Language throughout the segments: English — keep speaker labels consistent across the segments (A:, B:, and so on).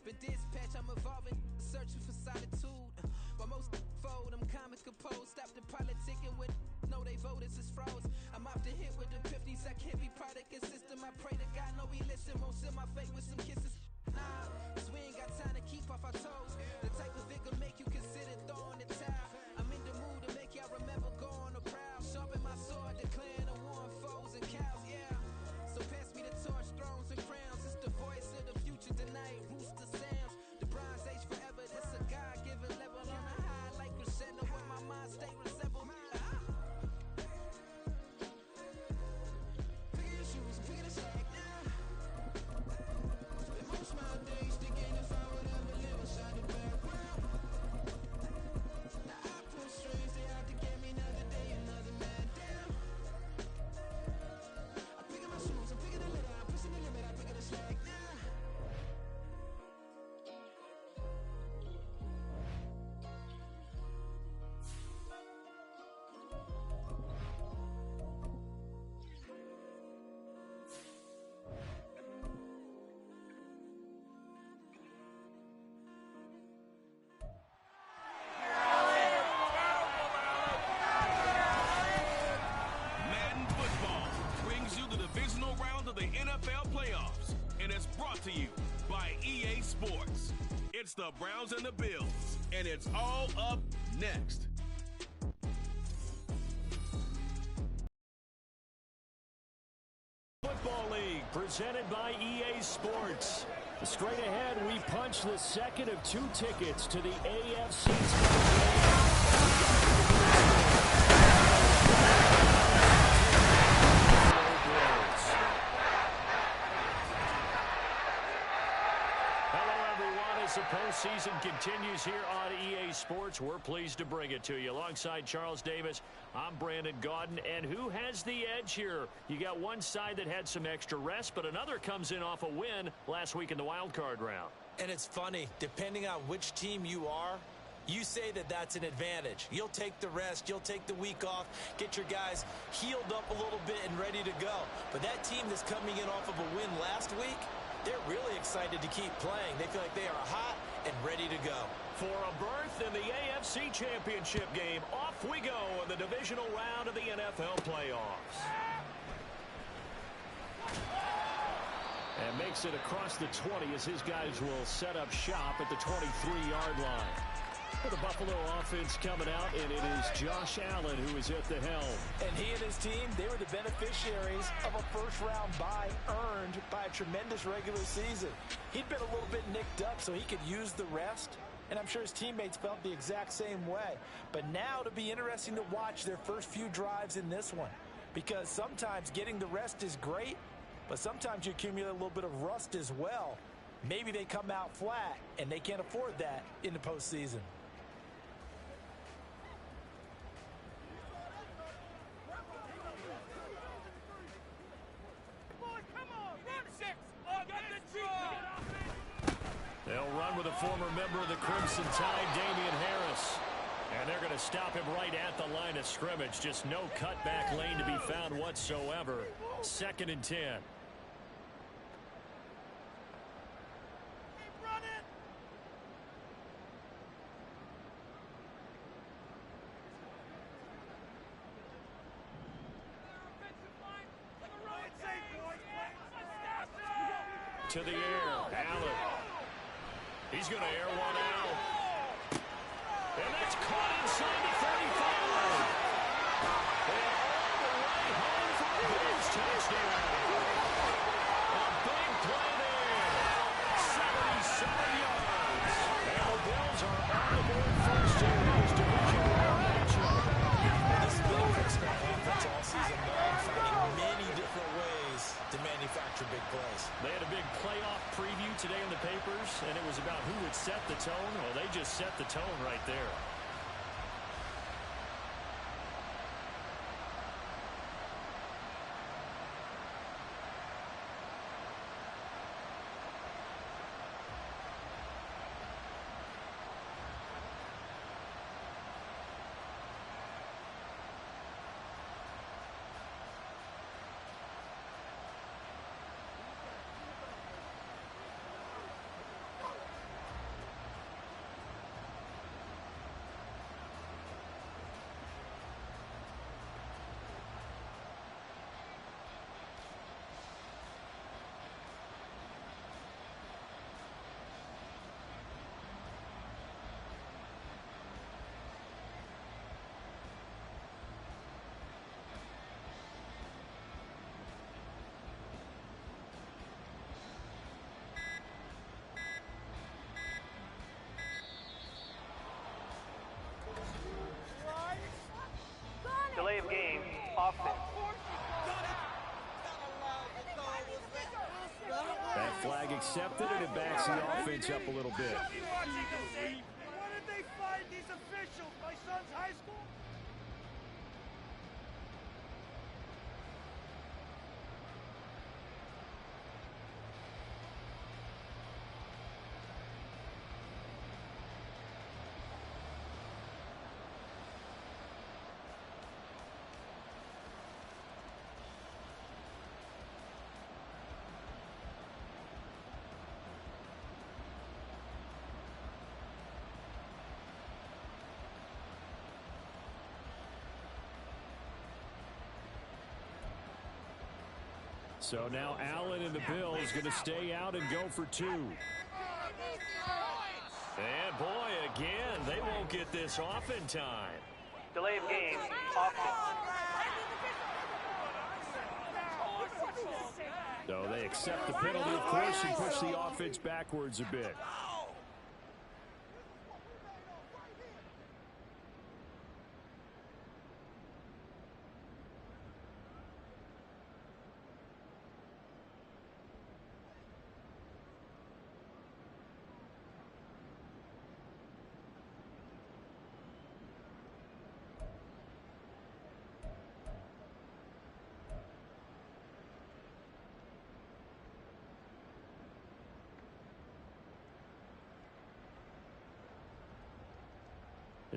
A: Been dispatched, I'm evolving, searching for solitude. While most fold, I'm comic composed. Stop the politicking with no, they voters is frauds. I'm off the hit with the 50s. I can't be product and system. I pray to God, no, he listen. Won't send my fate with some kisses. Nah, cause we ain't got time to keep off our toes. The type of vigor make you consider throwing the towel. I'm in the mood to make y'all remember going the proud. Sharpen my sword, declaring the war on foes and cows, yeah. So pass me the torch, thrones and crowns. It's the voice of the future tonight. Rooster sounds. The Bronze Age forever. This a God-given level on a high like crescendo where my mind state resemble. Pick your shoes and pick the slack now. Spend most of my days thinking if I would ever live inside the background. Now I pull strings, they out to get me another day, another man down. I'm picking my shoes, I'm picking the litter, I'm pushing the limit, I'm picking the slack now.
B: Madden Football brings you the divisional round of the NFL playoffs, and it's brought to you by EA Sports. It's the Browns and the Bills, and it's all up next.
C: Football League presented by EA Sports. Straight ahead, we punch the second of 2 tickets to the AFC. As the postseason continues here on EA Sports, we're pleased to bring it to you. Alongside Charles Davis, I'm Brandon Gaudin. And who has the edge here? You got one side that had some extra rest, but another comes in off a win last week in the wild card round.
D: And it's funny, depending on which team you are, you say that that's an advantage. You'll take the rest, you'll take the week off, get your guys healed up a little bit and ready to go. But that team that's coming in off of a win last week, they're really excited to keep playing. They feel like they are hot and ready to go.
C: For a berth in the AFC Championship game, off we go in the divisional round of the NFL playoffs. And makes it across the 20 as his guys will set up shop at the 23-yard line. For the Buffalo offense coming out, and it is Josh Allen who is at the helm.
D: And he and his team, they were the beneficiaries of a first-round bye earned by a tremendous regular season. He'd been a little bit nicked up, so he could use the rest, and I'm sure his teammates felt the exact same way. But now it'll be interesting to watch their first few drives in this one, because sometimes getting the rest is great, but sometimes you accumulate a little bit of rust as well. Maybe they come out flat, and they can't afford that in the postseason.
C: They'll run with a former member of the Crimson Tide, Damian Harris. And they're going to stop him right at the line of scrimmage. Just no cutback lane to be found whatsoever. 2nd and 10. To the air, Allen. He's going to air one out. And that's caught inside the 35. And all the way home for the Bills touchdown. A big play there. 77 yards. And the Bills are on the board first in this division round matchup.
D: This Bills offense all season long, finding many different ways to manufacture big plays.
C: They had a big playoff preview today in the papers, and it was about who would set the tone. Well, they just set the tone right there. Flag accepted, and it backs the offense up a little bit.
E: What did they find these officials? My son's high school?
C: So now Allen and the Bills going to stay out and go for 2. And boy, again, they won't get this off in time.
F: Delay of game. Offense.
C: So they accept the penalty, of course, and push the offense backwards a bit.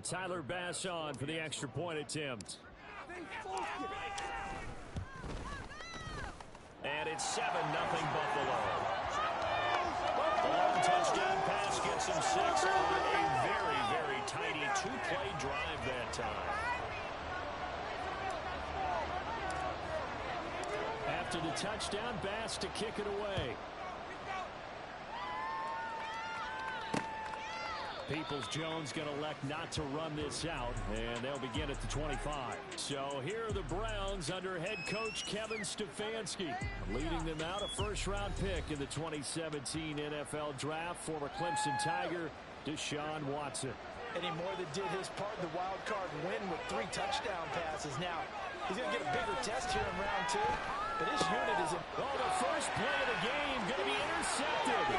C: Tyler Bass on for the extra point attempt. And it's 7-0 Buffalo. The long touchdown pass gets them 6 on a very, very tidy 2-play drive that time. After the touchdown, Bass to kick it away. Peoples-Jones going to elect not to run this out, and they'll begin at the 25. So here are the Browns under head coach Kevin Stefanski, leading them out a first-round pick in the 2017 NFL Draft, former Clemson Tiger, Deshaun Watson.
D: And he more than did his part in the wild card win with 3 touchdown passes. Now, he's going to get a bigger test here in round 2, but his unit is in.
C: Oh, the first play of the game going to be intercepted.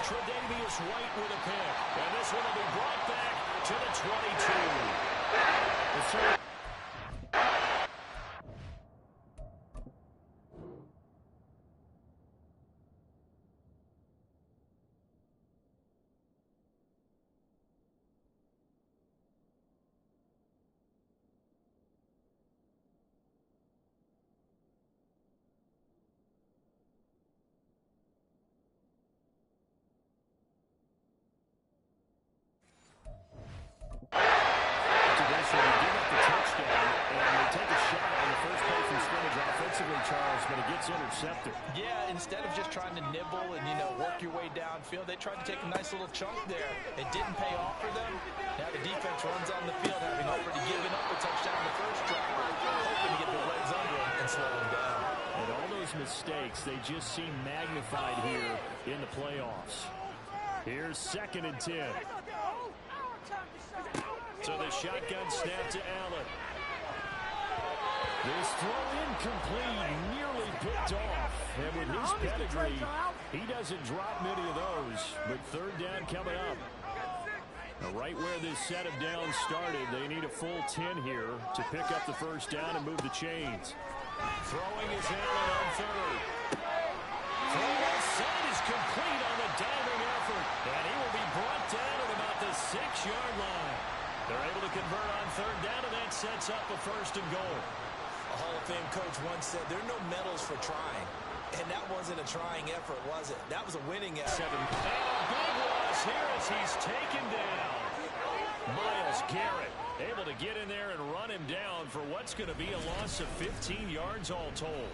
C: Tre'Davious White with a pick. And this one will be brought back to the 22. Intercepted.
D: Yeah, instead of just trying to nibble and, work your way downfield, they tried to take a nice little chunk there. It didn't pay off for them. Now the defense runs on the field, having already given up a touchdown in the first drive, hoping to get their legs under them and slow them down.
C: And all those mistakes, they just seem magnified here in the playoffs. Here's 2nd and 10. So the shotgun snap to Allen. This throw incomplete, nearly picked off. And with his pedigree, he doesn't drop many of those. But 3rd down coming up. Now, right where this set of downs started, they need a full 10 here to pick up the first down and move the chains. Throwing is Allen on 3rd. Throw set is complete on the diving effort. And he will be brought down at about the 6-yard line. They're able to convert on 3rd down, and that sets up a 1st and goal.
D: A Hall of Fame coach once said, there are no medals for trying. And that wasn't a trying effort, was it? That was a winning effort.
C: And a big loss here as he's taken down. Myles Garrett able to get in there and run him down for what's going to be a loss of 15 yards all told.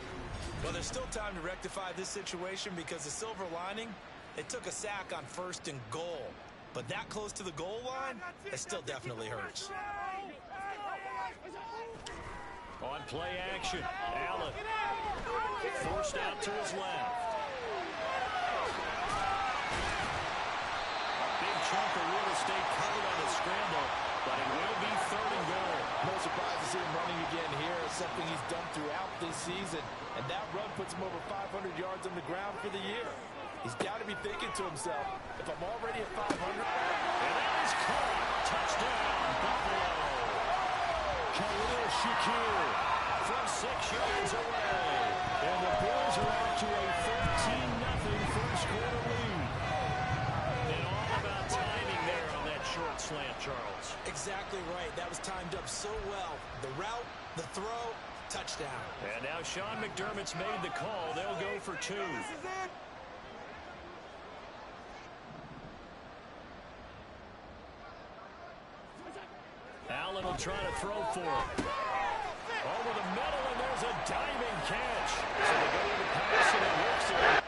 D: Well, there's still time to rectify this situation because the silver lining, it took a sack on 1st and goal. But that close to the goal line, it still definitely hurts.
C: On play action, Allen forced out to his left. Big chunk of real estate covered on the scramble, but it will be 3rd and goal.
D: No surprise to see him running again here. It's something he's done throughout this season. And that run puts him over 500 yards on the ground for the year. He's got to be thinking to himself, if I'm already at 500.
C: And that is caught. Touchdown, Buffalo. Khalil Shakir from 6 yards away. And the Bills are out to a 13-0 first quarter lead. And all about timing there on that short slant, Charles.
D: Exactly right. That was timed up so well. The route, the throw, touchdown.
C: And now Sean McDermott's made the call. They'll go for 2.
E: This is it.
C: Allen will try to throw for it. Over the middle, and there's a diving catch. So they go to the pass, and it works it.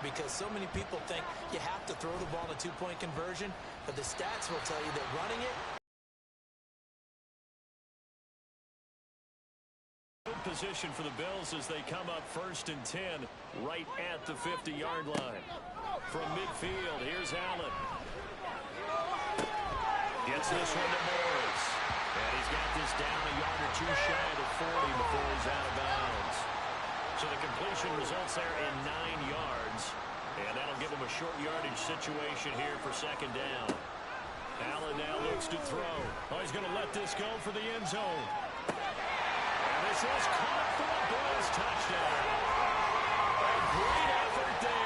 D: Because so many people think you have to throw the ball in a two-point conversion, but the stats will tell you that running it.
C: Good position for the Bills as they come up 1st and 10 right at the 50-yard line. From midfield, here's Allen. Gets this one to Morris. And he's got this down a yard or 2 shy of the 40 before he's out of bounds. So the completion results there in 9 yards. And that'll give him a short yardage situation here for 2nd down. Allen now looks to throw. Oh, he's going to let this go for the end zone. And this is caught for a Bills touchdown. A great effort there.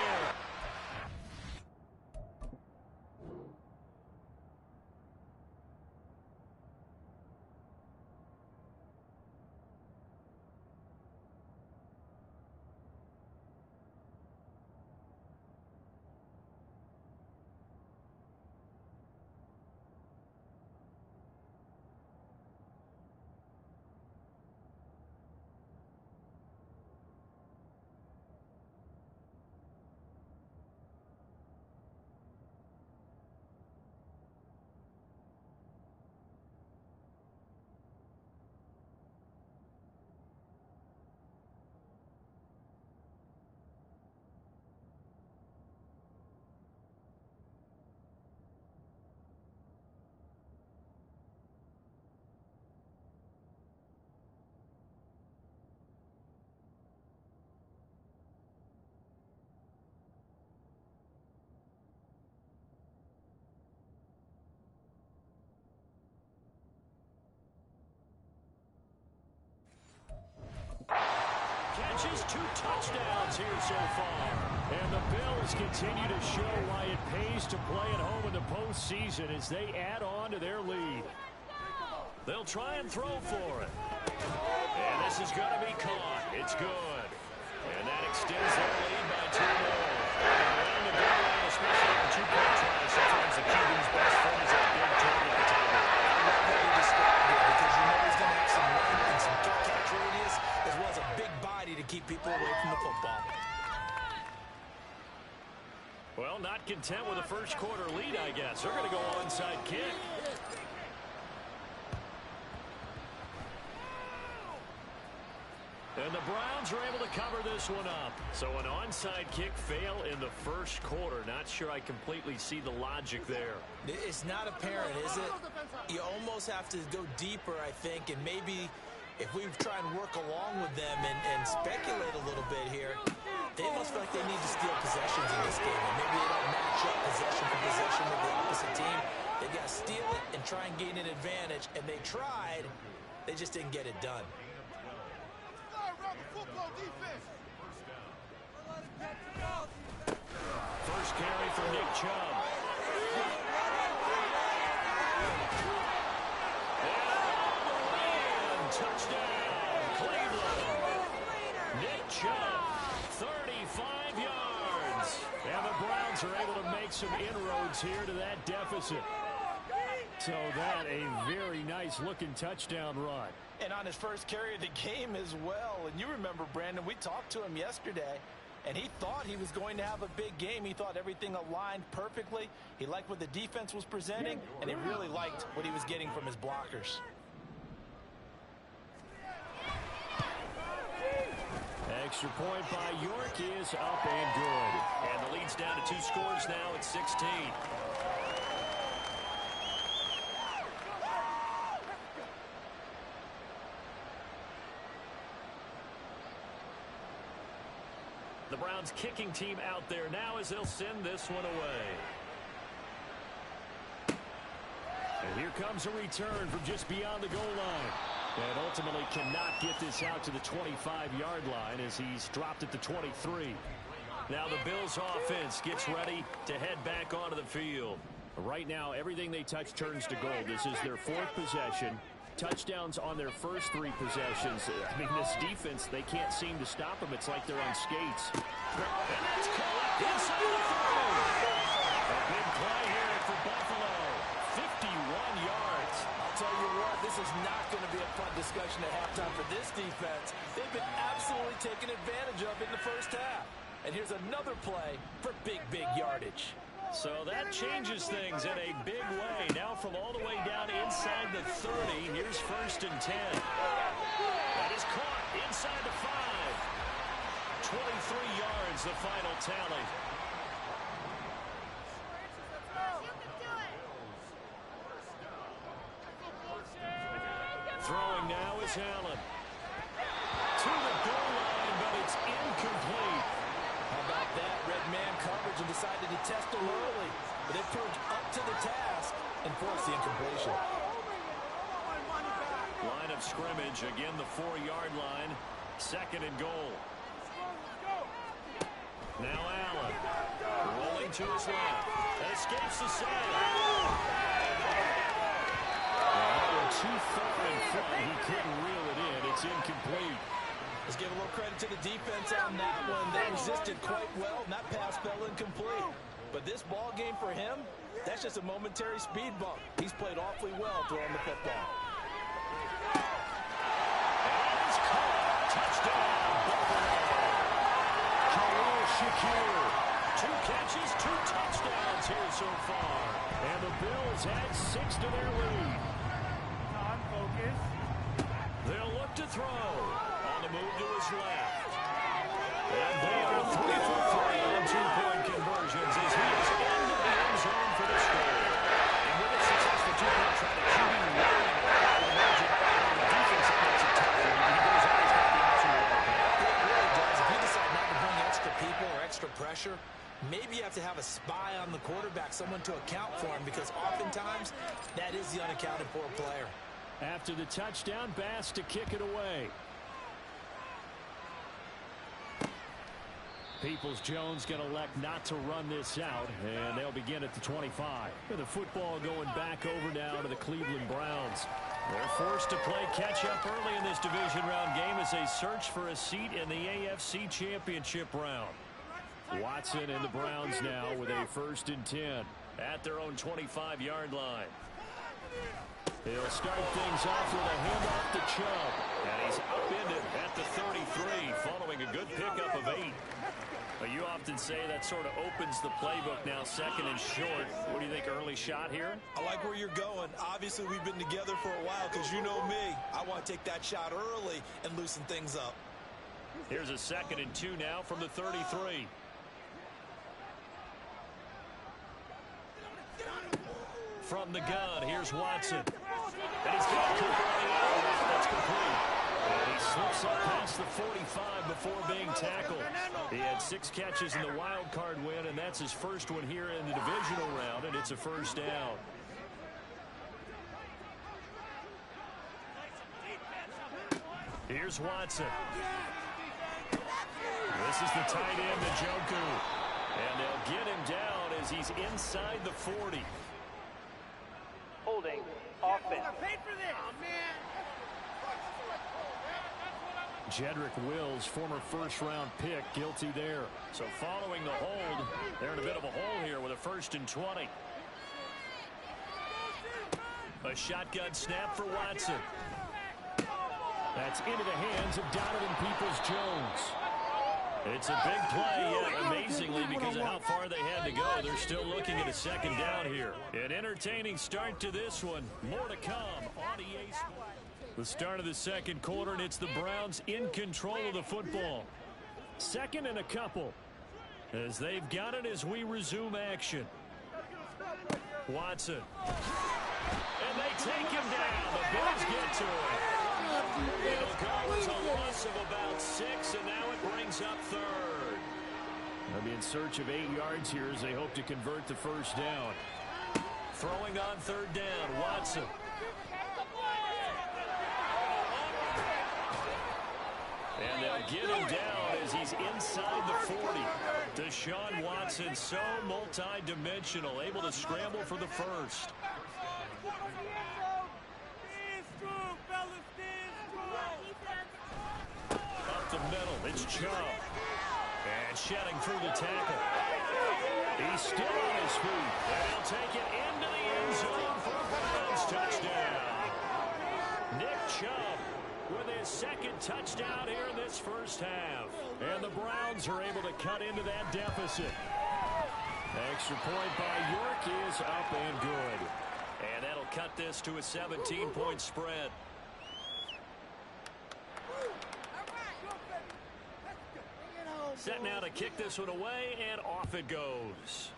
C: Catches 2 touchdowns here so far. And the Bills continue to show why it pays to play at home in the postseason as they add on to their lead. They'll try and throw for it. And this is going to be caught. It's good. And that extends their lead by 2 more. And the goal line, especially on 2-point tries, sometimes the QB's best friend is that big target at the table.
D: I love how you described it because you know he's going to have some length and some catch radius as well as a big body to keep people away from the football.
C: Well, not content with a first quarter lead, I guess. They're going to go onside kick. And the Browns are able to cover this one up. So an onside kick fail in the first quarter. Not sure I completely see the logic there.
D: It's not apparent, is it? You almost have to go deeper, I think, and maybe if we try and work along with them and speculate a little bit here, they almost feel like they need to steal possessions in this game. And maybe they don't match up possession for possession with the opposite team. They got to steal it and try and gain an advantage. And they tried. They just didn't get it done.
C: First carry for Nick Chubb. And touchdown, Cleveland. Nick Chubb, 35 yards. And the Browns are able to make some inroads here to that deficit. So that a very nice-looking touchdown run.
D: And on his first carry of the game as well. And you remember, Brandon, we talked to him yesterday, and he thought he was going to have a big game. He thought everything aligned perfectly. He liked what the defense was presenting, and he really liked what he was getting from his blockers.
C: Extra point by York is up and good.
B: And the lead's down to 2 scores now at 16.
C: The Browns kicking team out there now as they'll send this one away. And here comes a return from just beyond the goal line. And ultimately cannot get this out to the 25-yard line as he's dropped at the 23. Now the Bills offense gets ready to head back onto the field. Right now, everything they touch turns to gold. This is their 4th possession. Touchdowns on their first 3 possessions. I mean, this defense, they can't seem to stop them. It's like they're on skates.
B: And that's caught inside the 30. A big play here for Buffalo. 51 yards.
D: I'll tell you what, this is not going to be a fun discussion at halftime for this defense. They've been absolutely taken advantage of in the first half. And here's another play for big yardage.
C: So that changes things in a big way. Now from all the way down inside the 30, here's 1st and 10. That is caught inside the 5. 23 yards, the final tally. Throwing now is Allen. To the goal line, but it's incomplete.
D: How about that? Red man coverage and decided to test him early. But they proved up to the task and forced the incompletion.
C: Line of scrimmage, again the 4-yard line. 2nd and goal. Now Allen. Rolling to his left. Escapes the save. Too far in front. He couldn't reel it in. It's incomplete.
D: Let's give a little credit to the defense on that one. They resisted quite well, and that pass fell incomplete. But this ball game for him, that's just a momentary speed bump. He's played awfully well throwing the football.
C: And it's caught. Touchdown, Buffalo. Khalil Shakir. 2 catches, 2 touchdowns here so far. And the Bills add 6 to their lead.
E: Focus.
C: They'll look to throw. On the move to his left. And they are 3 for 3 on 2-point conversions as he is into the end zone for the score. And with a successful 2-point try to keep him running, I would imagine the defense makes it tough. He goes out, he's got the option to walk in.
D: It really does. If you decide not to bring extra people or extra pressure, maybe you have to have a spy on the quarterback, someone to account for him, because oftentimes that is the unaccounted for player.
C: After the touchdown, Bass to kick it away. Peoples-Jones going to elect not to run this out, and they'll begin at the 25. With the football going back over now to the Cleveland Browns. They're forced to play catch-up early in this division round game as they search for a seat in the AFC Championship round. Watson and the Browns now with a 1st and 10 at their own 25-yard line. He'll start things off with a handoff to Chubb. And he's upended at the 33 following a good pickup of 8. But you often say that sort of opens the playbook now, 2nd and short. What do you think, early shot here?
D: I like where you're going. Obviously, we've been together for a while because you know me. I want to take that shot early and loosen things up.
C: Here's a 2nd and 2 now from the 33. From the gun, here's Watson. And he's got Cooper on the out. That's complete. And he slips up past the 45 before being tackled. He had 6 catches in the wild card win, and that's his first one here in the divisional round, and it's a 1st down. Here's Watson. This is the tight end, Njoku. And they'll get him down as he's inside the 40.
F: Holding. Offense.
C: Jedrick Wills, former first-round pick, guilty there. So following the hold, they're in a bit of a hole here with a 1st and 20. A shotgun snap for Watson. That's into the hands of Donovan Peoples-Jones. It's a big play, yet amazingly, because of how far they had to go, they're still looking at a second down here. An entertaining start to this one. More to come on EA Sports. The start of the second quarter, and it's the Browns in control of the football. Second and a couple, as they've got it as we resume action. Watson. And they take him down. The Bills get to it. It'll go as a loss of about 6, and now it brings up third. They'll be in search of 8 yards here as they hope to convert the first down. Throwing on third down, Watson. And they'll get him down as he's inside the 40. Deshaun Watson, so multi-dimensional, able to scramble for the first. Up the middle, it's Chubb. And shedding through the tackle. He's still on his feet. And he'll take it into the end zone for a Browns touchdown. Nick Chubb with his second touchdown here in this first half. And the Browns are able to cut into that deficit. Extra point by York is up and good. And that'll cut this to a 17-point spread. Set now to kick this one away, and off it goes.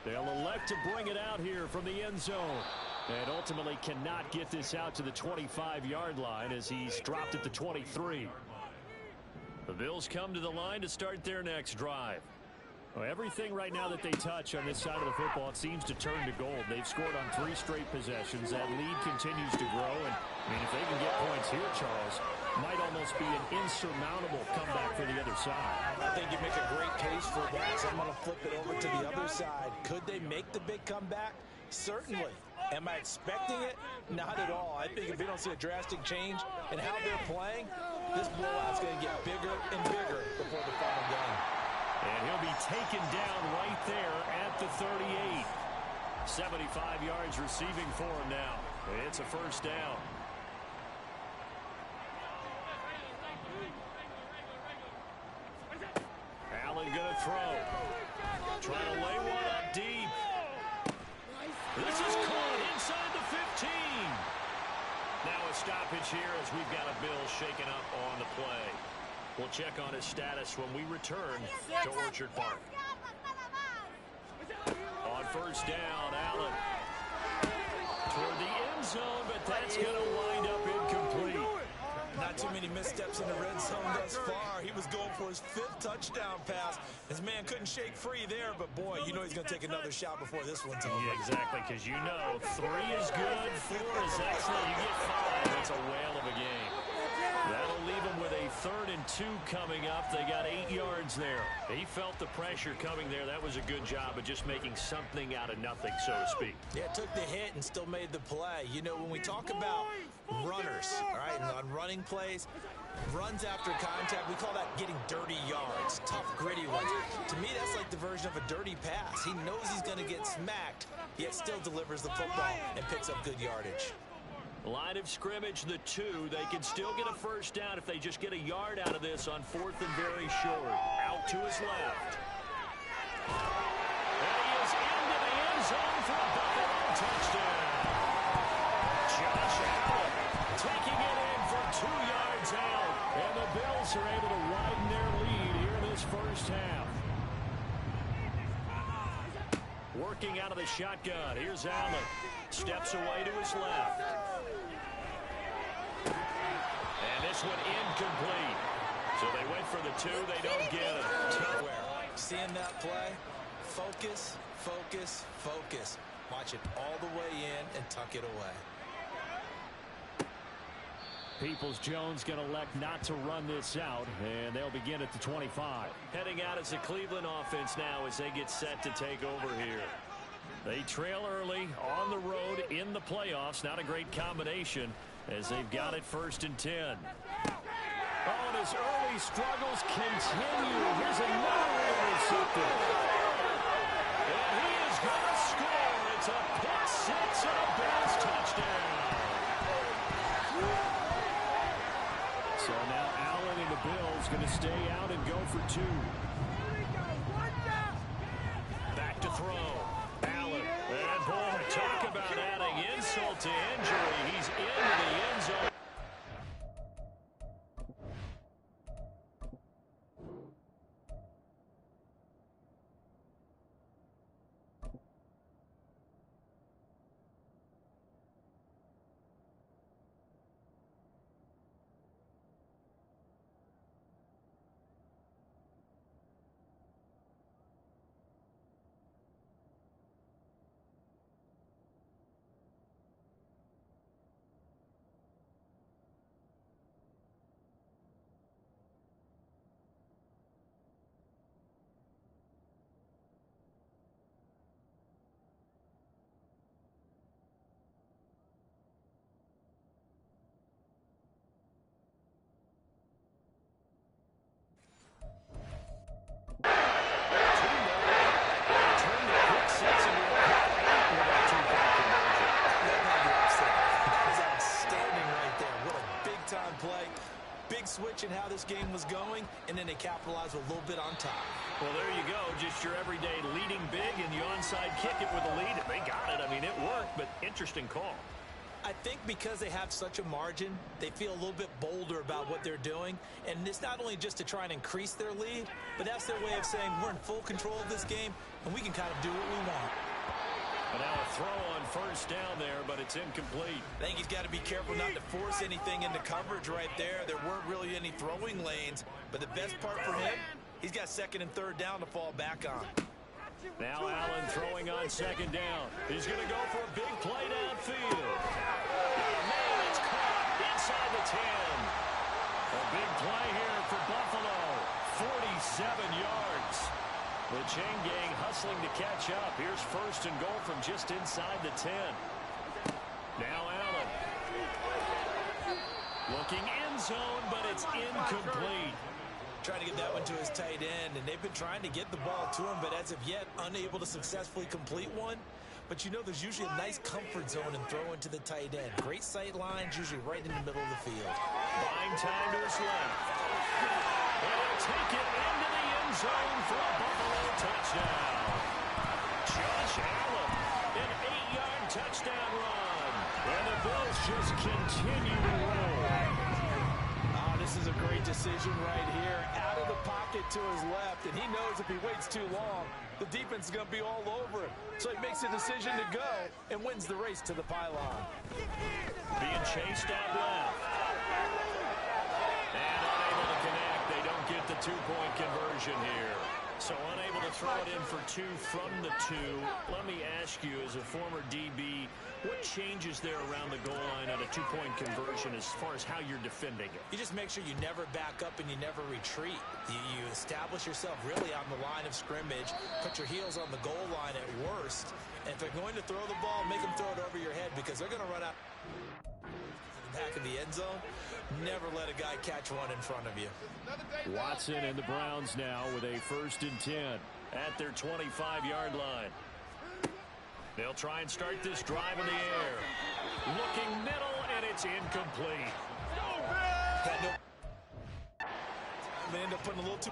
C: They'll elect to bring it out here from the end zone. And ultimately cannot get this out to the 25-yard line as he's dropped at the 23. The Bills come to the line to start their next drive. Well, everything right now that they touch on this side of the football, it seems to turn to gold. They've scored on 3 straight possessions. That lead continues to grow. And, I mean, if they can get points here, Charles, might almost be an insurmountable comeback for the other side.
D: I think you make a great case for that. So I'm going to flip it over to the other side. Could they make the big comeback? Certainly. Am I expecting it? Not at all. I think if we don't see a drastic change in how they're playing, this blowout's going to get bigger and bigger before the final game.
C: And he'll be taken down right there at the 38. 75 yards receiving for him now. It's a first down. Allen going to throw. Trying to lay one up deep. This is caught inside the 15. Now a stoppage here as we've got a Bill shaken up on the play. We'll check on his status when we return to Orchard Park. On first down, Allen toward the end zone, but that's going to wind up incomplete.
D: Not too many missteps in the red zone thus far. He was going for his 5th touchdown pass. His man couldn't shake free there, but boy, you know he's going to take another shot before this one's over.
C: Yeah, exactly, because you know 3 is good, 4 is excellent. You get 5, it's a whale of a game. That'll leave him with a 3rd and 2 coming up. They got 8 yards there. He felt the pressure coming there. That was a good job of just making something out of nothing, so to speak.
D: Yeah, took the hit and still made the play. You know, when we talk about runners, all right, and on running plays, runs after contact, we call that getting dirty yards, tough, gritty ones. To me, that's like the version of a dirty pass. He knows he's going to get smacked, yet still delivers the football and picks up good yardage.
C: Line of scrimmage, the 2. They can still get a first down if they just get a yard out of this on 4th and very short. Out to his left. And he is into the end zone for a Buffalo touchdown. Josh Allen taking it in for 2 yards out. And the Bills are able to widen their lead here in this first half. Working out of the shotgun. Here's Allen. Steps away to his left. And this one incomplete. So they went for the 2. They don't get it.
D: Seeing that play, focus, focus, focus. Watch it all the way in and tuck it away.
C: Peoples-Jones going to elect not to run this out, and they'll begin at the 25. Heading out as the Cleveland offense now as they get set to take over here. They trail early on the road in the playoffs. Not a great combination as they've got it 1st and 10. Oh, and his early struggles continue. Here's another interception. And he is going to score. It's going to stay out and go for two. Back to throw. Allen. And boy, talk about adding insult to injury. He's into the end zone.
D: Switch in how this game was going, and then they capitalized a little bit on top.
C: Well, there you go. Just your everyday leading big, and the onside kick it with a lead. And they got it. I mean, it worked, but interesting call.
D: I think because they have such a margin, they feel a little bit bolder about what they're doing. And it's not only just to try and increase their lead, but that's their way of saying we're in full control of this game, and we can kind of do what we want.
C: And now a throw on first down there, but it's incomplete.
D: I think he's got to be careful not to force anything into coverage right there. There weren't really any throwing lanes, but the best part for him, he's got second and third down to fall back on.
C: Now Allen throwing on second down. He's going to go for a big play downfield. Oh, man, it's caught inside the 10. A big play here for Buffalo. 47 yards. The chain gang hustling to catch up. Here's first and goal from just inside the 10. Now Allen. Looking end zone, but it's incomplete.
D: Trying to get that one to his tight end, and they've been trying to get the ball to him, but as of yet, unable to successfully complete one. But you know there's usually a nice comfort zone in throwing to the tight end. Great sight lines, usually right in the middle of the field.
C: Buying time to his left. And he'll take it into the end zone for a Buffalo touchdown. Josh Allen, an 8-yard touchdown run. And the Bills just continue to roll.
D: This is a great decision right here. Out of the pocket to his left, and he knows if he waits too long, the defense is going to be all over him. So he makes a decision to go and wins the race to the pylon.
C: Being chased out left. And unable to connect. They don't get the two-point conversion here. So unable to throw it in for two from the two. Let me ask you, as a former DB, what changes there around the goal line on a two-point conversion as far as how you're defending it?
D: You just make sure you never back up and you never retreat. You establish yourself really on the line of scrimmage, put your heels on the goal line at worst, and if they're going to throw the ball, make them throw it over your head because they're going to run out the back of the end zone. Never let a guy catch one in front of you.
C: Watson and the Browns now with a 1st and 10 at their 25-yard line. They'll try and start this drive in the air. Looking middle, and it's incomplete.
D: They end up putting a little too...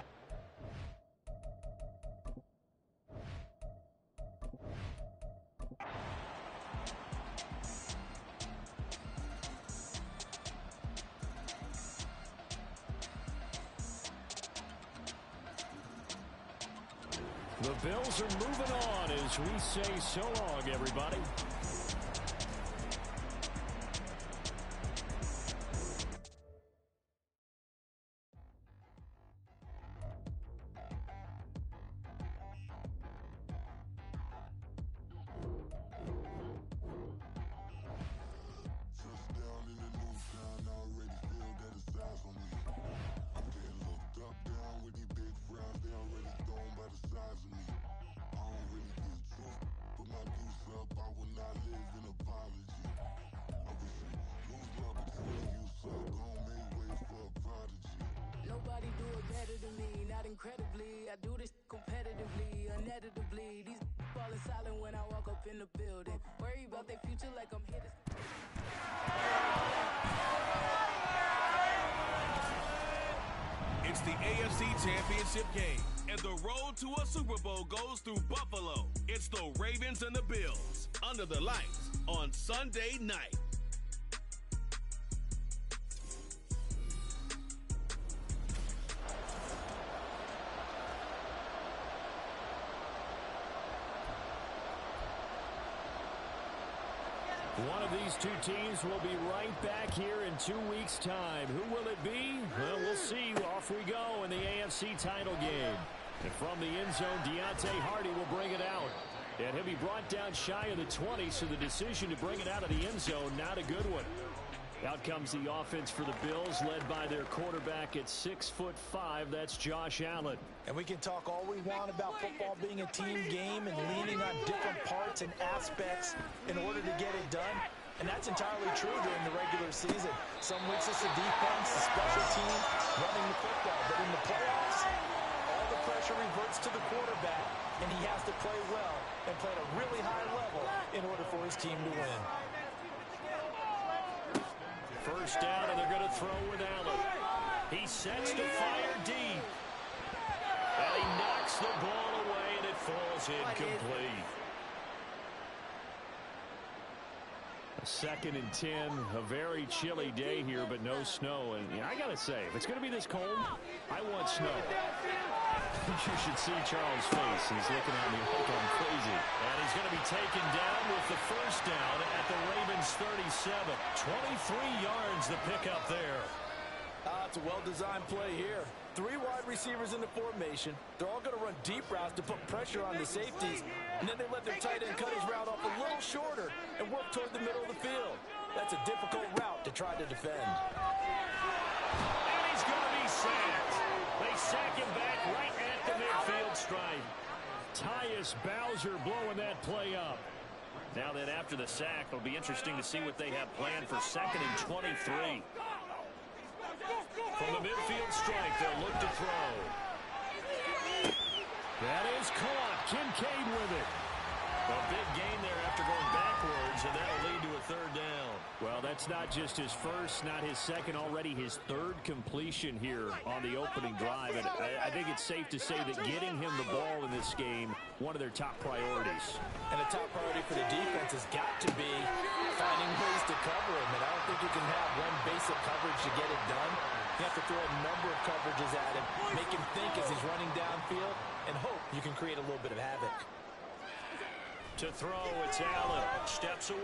C: The Bills are moving on as we say so long, everybody.
A: Incredibly, I do this competitively, uneditably. These falling silent when I walk up in the building. Worry about their future like I'm here to...
B: It's the AFC Championship game, and the road to a Super Bowl goes through Buffalo. It's the Ravens and the Bills under the lights on Sunday night.
C: One of these two teams will be right back here in 2 weeks' time. Who will it be? Well, we'll see. Off we go in the AFC title game. And from the end zone, Gta5 will bring it out. And he'll be brought down shy of the 20, so the decision to bring it out of the end zone, not a good one. Out comes the offense for the Bills, led by their quarterback at 6'5". That's Josh Allen.
D: And we can talk all we want about football being a team game and leaning on different parts and aspects in order to get it done. And that's entirely true during the regular season. Some weeks it's the defense, the special team, running the football. But in the playoffs, all the pressure reverts to the quarterback, and he has to play well and play at a really high level in order for his team to win.
C: First down, and they're going to throw with Allen. He sets to fire deep. And he knocks the ball away, and it falls incomplete. A 2nd and 10, a very chilly day here, but no snow. And I got to say, if it's going to be this cold, I want snow. You should see Charles' face. He's looking at me like I'm crazy. And he's going to be taken down with the first down at the Ravens 37. 23 yards the pickup there.
D: It's a well-designed play here. 3 wide receivers in the formation. They're all going to run deep routes to put pressure on the safeties. And then they let their tight end cut his route off a little shorter and work toward the middle of the field. That's a difficult route to try to defend.
C: And he's going to be sacked. They sack him back right at the midfield stripe. Tyus Bowser blowing that play up. Now then, after the sack, it'll be interesting to see what they have planned for 2nd and 23. From the midfield strike, they'll look to throw. That is caught. Kincaid with it. A big gain there after going backwards, and that'll lead to a 3rd down. Well, that's not just his first, not his second, already his 3rd completion here on the opening drive. And I think it's safe to say that getting him the ball in this game, one of their top priorities.
D: And a top priority for the defense has got to be finding ways to cover him. And I don't think you can have one basic coverage to get it done. You have to throw a number of coverages at him, make him think as he's running downfield, and hope you can create a little bit of havoc.
C: To throw, it's Allen. Steps away.